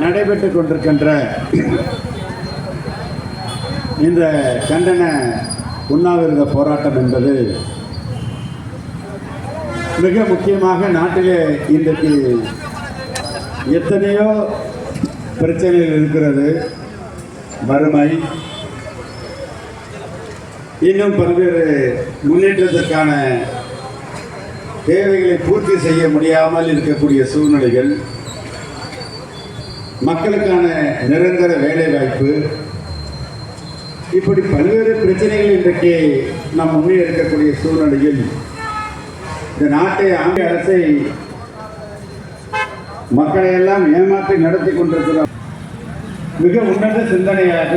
நடைபெற்றுக் கொண்டிருக்கின்ற இந்த கண்டன உண்ணாவிரத போராட்டம் என்பது மிக முக்கியமாக நாட்டிலே இன்றைக்கு எத்தனையோ பிரச்சனைகள் இருக்கிறது. வறுமை, இன்னும் பல்வேறு முன்னேற்றத்திற்கான தேவைகளை பூர்த்தி செய்ய முடியாமல் இருக்கக்கூடிய சூழ்நிலைகள், மக்களுக்கான நிரந்தர வேலைவாய்ப்பு, இப்படி பல்வேறு பிரச்சனைகள் இன்றைக்கு நாம் முன்னே இருக்கக்கூடிய சூழ்நிலையில் இந்த நாட்டை ஆங்கில அரசை மக்களை எல்லாம் ஏமாற்றி நடத்தி கொண்டிருக்கிறோம். மிக உன்னத சிந்தனையாக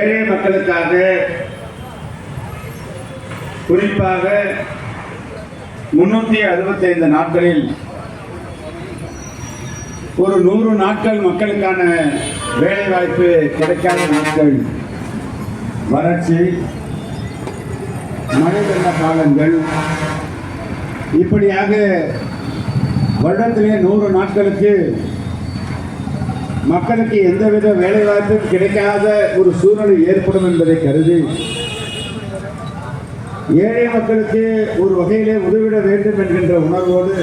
ஏழை மக்களுக்காக, குறிப்பாக 365 நாட்களில் ஒரு 100 நாட்கள் மக்களுக்கான வேலைவாய்ப்பு கிடைக்காத நாட்கள், வறட்சி, மழை வெள்ள காலங்கள், இப்படியாக வருடத்திலே 100 நாட்களுக்கு மக்களுக்கு எந்தவித வேலைவாய்ப்பும் கிடைக்காத ஒரு சூழ்நிலை ஏற்படும் என்பதை கருதி ஏழை மக்களுக்கு ஒரு வகையிலே உதவிட வேண்டும் என்கின்ற உணர்வோடு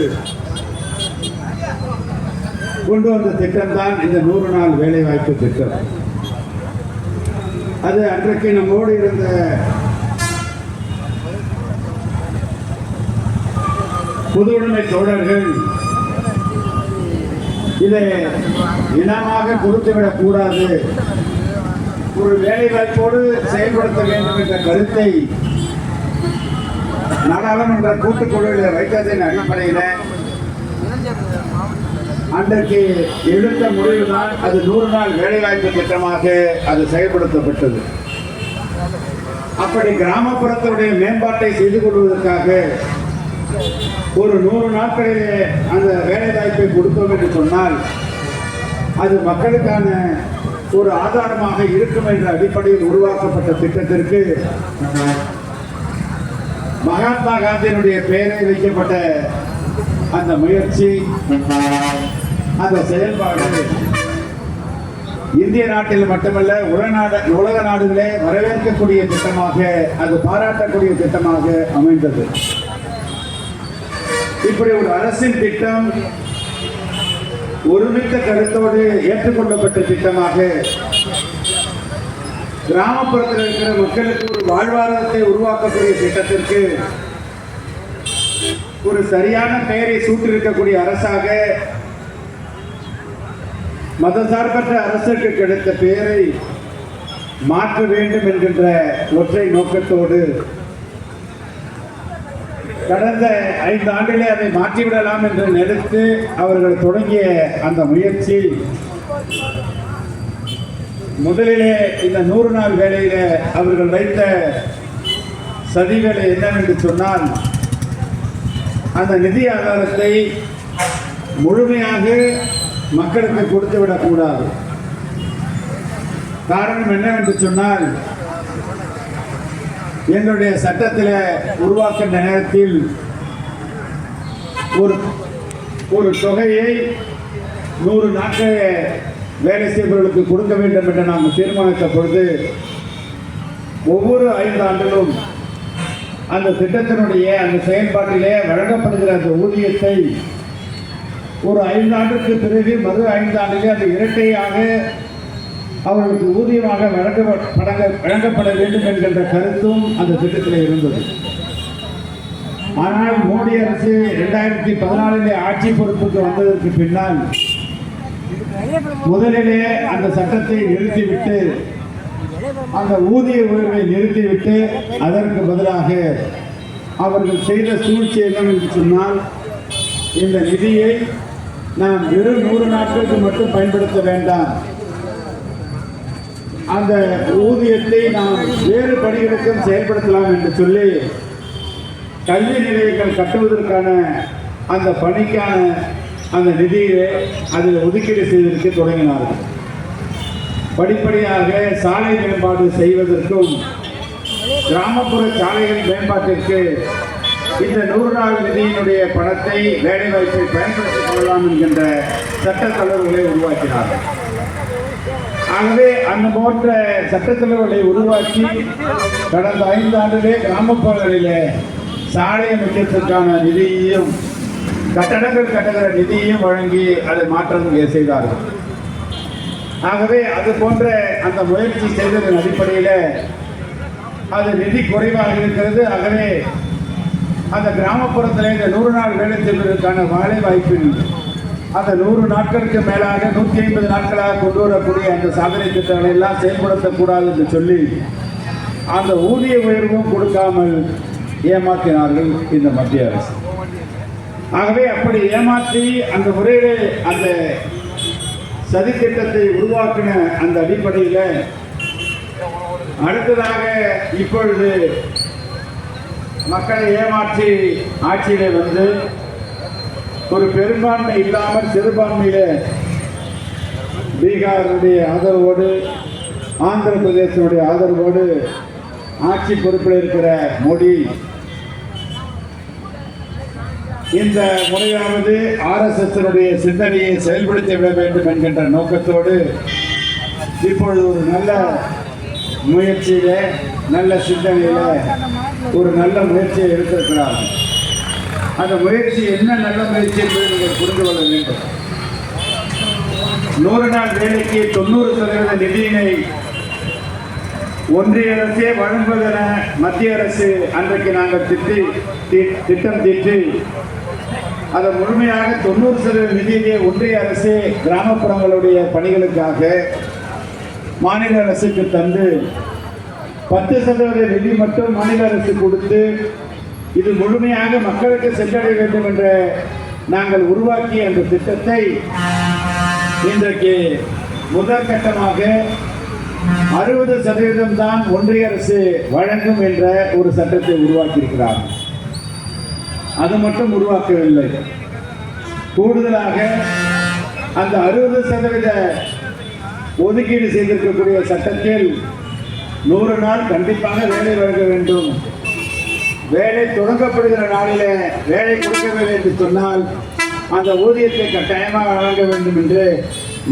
கொண்டு வந்த திட்டம்தான் இந்த 100 நாள் வேலைவாய்ப்பு திட்டம். அது அன்றைக்கு நம்மோடு இருந்த பொதுவுடைமை தோழர்கள் இதை இனமாக கொடுத்துவிடக் கூடாது, ஒரு வேலைவாய்ப்போடு செயல்படுத்த வேண்டும் என்ற கருத்தை நாடாளுமன்ற கூட்டுக்குழுவில் வைத்ததன் அடிப்படையில் அன்றைக்கு எடுத்த முடிவுதான் அது 100 நாள் வேலைவாய்ப்பு திட்டமாக அது செயல்படுத்தப்பட்டது. அப்படி கிராமப்புறத்தினுடைய மேம்பாட்டை செய்து கொள்வதற்காக ஒரு 100 நாட்களிலே அந்த வேலைவாய்ப்பை கொடுத்தோம் என்று சொன்னால் அது மக்களுக்கான ஒரு ஆதாரமாக இருக்கும் என்ற அடிப்படையில் உருவாக்கப்பட்ட திட்டத்திற்கு மகாத்மா காந்தியினுடைய பெயரை வைக்கப்பட்ட அந்த முயற்சி, அந்த செயல்பாடு இந்திய நாட்டில் மட்டுமல்ல உலக நாடுகளே வரவேற்கக்கூடிய திட்டமாக, அது பாராட்டக்கூடிய திட்டமாக அமைந்தது. இப்படி ஒரு அரசின் திட்டம் ஒருமித்த கருத்தோடு ஏற்றுக்கொள்ளப்பட்ட திட்டமாக கிராமப்புறத்தில் இருக்கிற மக்களுக்கு ஒரு வாழ்வாதாரத்தை உருவாக்கக்கூடிய திட்டத்திற்கு ஒரு சரியான பெயரை சூட்டிருக்கக்கூடிய அரசாக மதசார்பற்ற அரசுக்கு கிடைத்த பெயரை மாற்ற வேண்டும் என்கின்ற ஒற்றை நோக்கத்தோடு கடந்த 5 ஆண்டிலே அதை மாற்றிவிடலாம் என்று நினைத்து அவர்கள் தொடங்கிய அந்த முயற்சி முதலிலே இந்த 100 நாள் வேலையில அவர்கள் வைத்த சதி வேலை என்னவென்று சொன்னால், அந்த நிதி ஆதாரத்தை முழுமையாக மக்களுக்கு கொடுத்து விடக்கூடாது. காரணம் என்னவென்று சொன்னால், எங்களுடைய சட்டத்தில் உருவாக்கின்ற நேரத்தில் ஒரு தொகையை 100 நாட்கள் வேலை செய்பவர்களுக்கு கொடுக்க வேண்டும் என்று நாங்கள் தீர்மானித்த பொழுது ஒவ்வொரு 5 ஆண்டிலும் அந்த திட்டத்தினுடைய அந்த செயல்பாட்டிலே வழங்கப்படுகிற அந்த ஊதியத்தை ஒரு 5 ஆண்டுக்கு பிறகு மறு 5 ஆண்டிலே அந்த இரட்டையாக அவர்களுக்கு ஊதியமாக வழங்கப்பட வேண்டும் என்கின்ற கருத்தும் அந்த திட்டத்தில் இருந்தது. ஆனால் மோடி அரசு 2014 ஆட்சி பொறுப்புக்கு வந்ததற்கு பின்னால் முதலிலே அந்த சட்டத்தை நிறுத்திவிட்டு, அந்த ஊதிய உயர்வை நிறுத்திவிட்டு, அதற்கு பதிலாக அவர்கள் செய்த சூழ்ச்சி என்னவென்று சொன்னால், இந்த நிதியை நாம் வெறும் 100 நாட்களுக்கு மட்டும் பயன்படுத்த வேண்டாம், அந்த ஊதியத்தை நாம் வேறு பணிகளுக்கும் செயல்படுத்தலாம் என்று சொல்லி கல்வி நிலையங்கள் கட்டுவதற்கான அந்த பணிக்கான அந்த நிதியை அதில் ஒதுக்கீடு செய்வதற்கு தொடங்கினார்கள். படிப்படியாக சாலை மேம்பாடு செய்வதற்கும் கிராமப்புற சாலைகள் மேம்பாட்டிற்கு இந்த 100 நாள் நிதியினுடைய பணத்தை வேலைவாய்ப்பை பயன்படுத்திக் கொள்ளலாம் என்கின்ற சட்ட தளர்வுகளை உருவாக்கினார்கள். ஆகவே அந்த போன்ற சட்டத்தளர்வுகளை உருவாக்கி கடந்த 5 ஆண்டுகளே கிராமப்புறங்களிலே சாலை அமைக்கிறதுக்கான நிதியையும் கட்டடங்கள் கட்டுகிற நிதியையும் வழங்கி அதை மாற்றம் செய்தார்கள். ஆகவே அது போன்ற அந்த முயற்சி செய்ததன் அடிப்படையில் அது நிதி குறைவாக இருக்கிறது. ஆகவே அந்த கிராமப்புறத்தில் இந்த 100 நாள் வேலை செய்வதற்கான வேலை வாய்ப்பில் அந்த 100 நாட்களுக்கு மேலாக 150 நாட்களாக கொண்டு வரக்கூடிய அந்த சாதனை திட்டங்களை எல்லாம் செயல்படுத்தக்கூடாது என்று சொல்லி அந்த ஊதிய உயர்வும் கொடுக்காமல் ஏமாற்றினார்கள் இந்த மத்திய அரசு. ஆகவே அப்படி ஏமாற்றி அந்த முறையிலே அந்த சதித்திட்டத்தை உருவாக்கின அந்த அடிப்படையில் அடுத்ததாக இப்பொழுது மக்களை ஏமாற்றி ஆட்சியிலே வந்து ஒரு பெரும்பான்மை இல்லாமல் சிறுபான்மையில பீகாருடைய ஆதரவோடு ஆந்திர பிரதேசனுடைய ஆதரவோடு ஆட்சி பொறுப்பில் இருக்கிற மோடி இந்த முறையாவது RSS சிந்தனையை செயல்படுத்தி விட வேண்டும் என்கின்ற நோக்கத்தோடு இப்பொழுது ஒரு நல்ல முயற்சியில நல்ல சிந்தனையில ஒரு நல்ல முயற்சியை எடுத்திருக்கிறார். அந்த முயற்சி என்ன நல்ல முயற்சி என்பதை நீங்கள் புரிந்து கொள்ள வேண்டும். 100 நாள் வேலைக்கு 90% நிதியினை ஒன்றிய அரசே வழங்குவதென மத்திய அரசு அன்றைக்கு நாங்கள் திட்டம் தீட்டி அதை முழுமையாக 90% நிதியிலே ஒன்றிய அரசு கிராமப்புறங்களுடைய பணிகளுக்காக மாநில அரசுக்கு தந்து 10% நிதி மட்டும் மாநில அரசு கொடுத்து இது முழுமையாக மக்களுக்கு சென்றடைய வேண்டும் என்ற நாங்கள் உருவாக்கிய அந்த திட்டத்தை இன்றைக்கு முதல் கட்டமாக 60% தான் ஒன்றிய அரசு வழங்கும் என்ற ஒரு சட்டத்தை உருவாக்கியிருக்கிறார். அது மட்டும் உருவாக்கவில்லை, கூடுதலாக அந்த 60% ஒதுக்கீடு செய்திருக்கக்கூடிய சட்டத்தில் 100 நாள் கண்டிப்பாக வேலை வழங்க வேண்டும், வேலை தொடங்கப்படுகிற நாளிலே வேலை கொடுக்கவில்லை என்று சொன்னால் அந்த ஊதியத்தை கட்டாயமாக வழங்க வேண்டும் என்று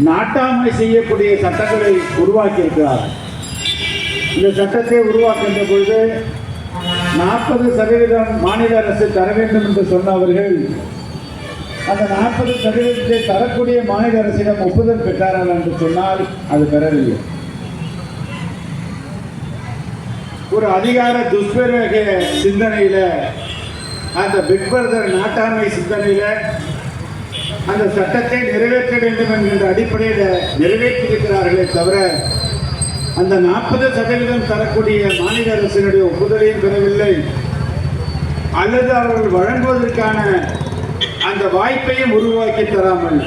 நாட்டாமை செய்யக்கூடிய சட்டங்களை உருவாக்கியிருக்கிறார். இந்த சட்டத்தை உருவாக்கின்ற பொழுது 40% மாநில அரசு தர வேண்டும் என்று சொன்னவர்கள் அந்த 40% தரக்கூடிய மாநில அரசிடம் ஒப்புதல் பெற்றார்கள் என்று சொன்னால் அது பெறவில்லை. ஒரு அதிகார துஷ்பிரயோக சிந்தனையில அந்த பிக் பிரதர் நாட்டாண்மை சிந்தனையில அந்த சட்டத்தை நிறைவேற்ற வேண்டும் என்கின்ற அடிப்படையில் நிறைவேற்றியிருக்கிறார்களே தவிர அந்த 40% தரக்கூடிய மாநில அரசினுடைய ஒப்புதலையும் பெறவில்லை, அல்லது அவர்கள் வழங்குவதற்கான அந்த வாய்ப்பையும் உருவாக்கி தராமல்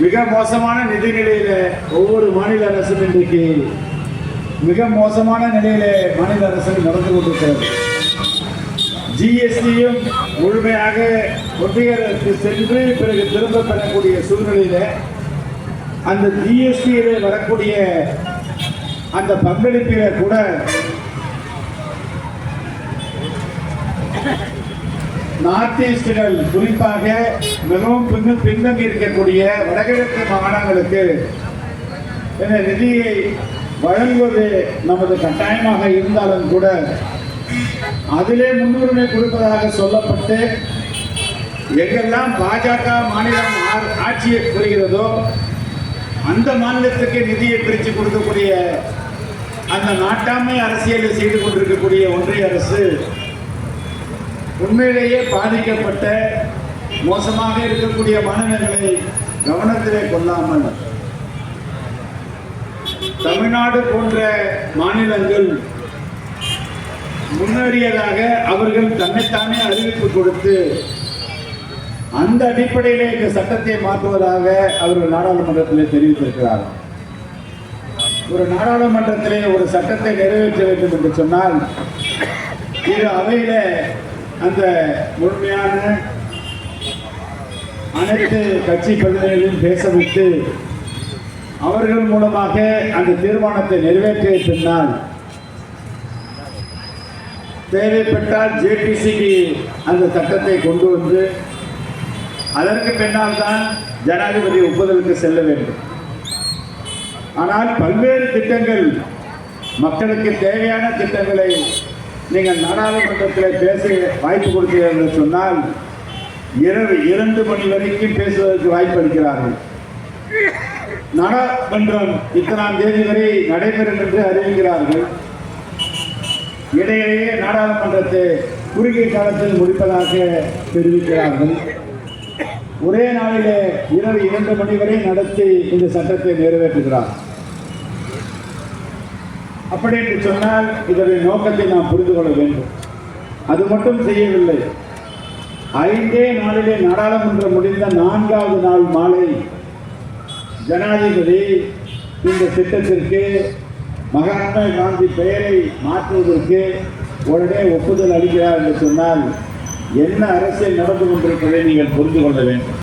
மிக மோசமான நிதி நிலையில ஒவ்வொரு மாநில அரசும் இன்றைக்கு மிக மோசமான நிலையில மாநில அரசு நடந்து கொண்டிருக்கிறது. ஜிஎஸ்டியும் முழுமையாக ஒன்றிய அரசு சென்று பிறகு திரும்ப பெறக்கூடிய சூழ்நிலையில அந்த ஜிஎஸ்டியில வரக்கூடிய அந்த பங்களிப்பில கூட நார்த் ஈஸ்டுகள் குறிப்பாக மிகவும் பின்தங்கி இருக்கக்கூடிய வடகிழக்கு மாகாணங்களுக்கு இந்த நிதியை வழங்குவது நமது கட்டாயமாக இருந்தாலும் கூட அதிலே முன்னுரிமை கொடுப்பதாக சொல்லப்பட்டு எங்கெல்லாம் பாஜக மாநிலம் ஆட்சியை புரிகிறதோ அந்த மாநிலத்துக்கு நிதியை பிரித்து கொடுக்கக்கூடிய அந்த நாட்டாண்மை அரசியலை செய்து கொண்டிருக்கக்கூடிய ஒன்றிய அரசு உண்மையிலேயே பாதிக்கப்பட்ட மோசமாக இருக்கக்கூடிய மாநிலங்களை கவனத்திலே கொள்ளாமல் தமிழ்நாடு போன்ற மாநிலங்கள் முன்னேறியதாக அவர்கள் தன்னைத்தானே அறிவிப்பு கொடுத்து அந்த அடிப்படையிலே இந்த சட்டத்தை மாற்றுவதாக அவர்கள் நாடாளுமன்றத்திலே தெரிவித்திருக்கிறார். ஒரு நாடாளுமன்றத்திலே ஒரு சட்டத்தை நிறைவேற்ற வேண்டும் என்று சொன்னால் இது அவையில அந்த முழுமையான அனைத்து கட்சி பிரதிநிதிகளையும் பேச வைத்து அவர்கள் மூலமாக அந்த தீர்மானத்தை நிறைவேற்றிய பின்னால் தேவைப்பட்டால் ஜேபிசிக்கு அந்த சட்டத்தை கொண்டு வந்து அதற்கு பின்னால் தான் ஜனாதிபதி ஒப்புதலுக்கு செல்ல வேண்டும். ஆனால் பல்வேறு திட்டங்கள், மக்களுக்கு தேவையான திட்டங்களை நீங்கள் நாடாளுமன்றத்தில் பேச வாய்ப்பு கொடுக்கிறீர்கள் என்று சொன்னால் இரவு 2 மணி வரைக்கும் பேசுவதற்கு வாய்ப்பு அளிக்கிறார்கள். நாடாளுமன்றம் இத்தனாம் தேதி வரை நடைபெறும் என்று அறிவிக்கிறார்கள். இடையிலேயே நாடாளுமன்றத்தை குறுகிய காலத்தில் முடிப்பதாக தெரிவிக்கிறார்கள். ஒரே நாளிலே இரவு 2 மணி வரை நடத்தி இந்த சட்டத்தை நிறைவேற்றுகிறார். அப்படி என்று சொன்னால் இதனுடைய நோக்கத்தை நாம் புரிந்து கொள்ள வேண்டும். அது மட்டும் செய்யவில்லை. 5 நாளிலே நாடாளுமன்றம் முடிந்த 4வது நாள் மாலை ஜனாதிபதி இந்த திட்டத்திற்கு மகாத்மா காந்தி பெயரை மாற்றுவதற்கு உடனே ஒப்புதல் அளிக்கிறார் என்று சொன்னால் என்ன அரசியல் நடந்து கொண்டிருப்பதை நீங்கள் புரிந்து கொள்ள வேண்டும்.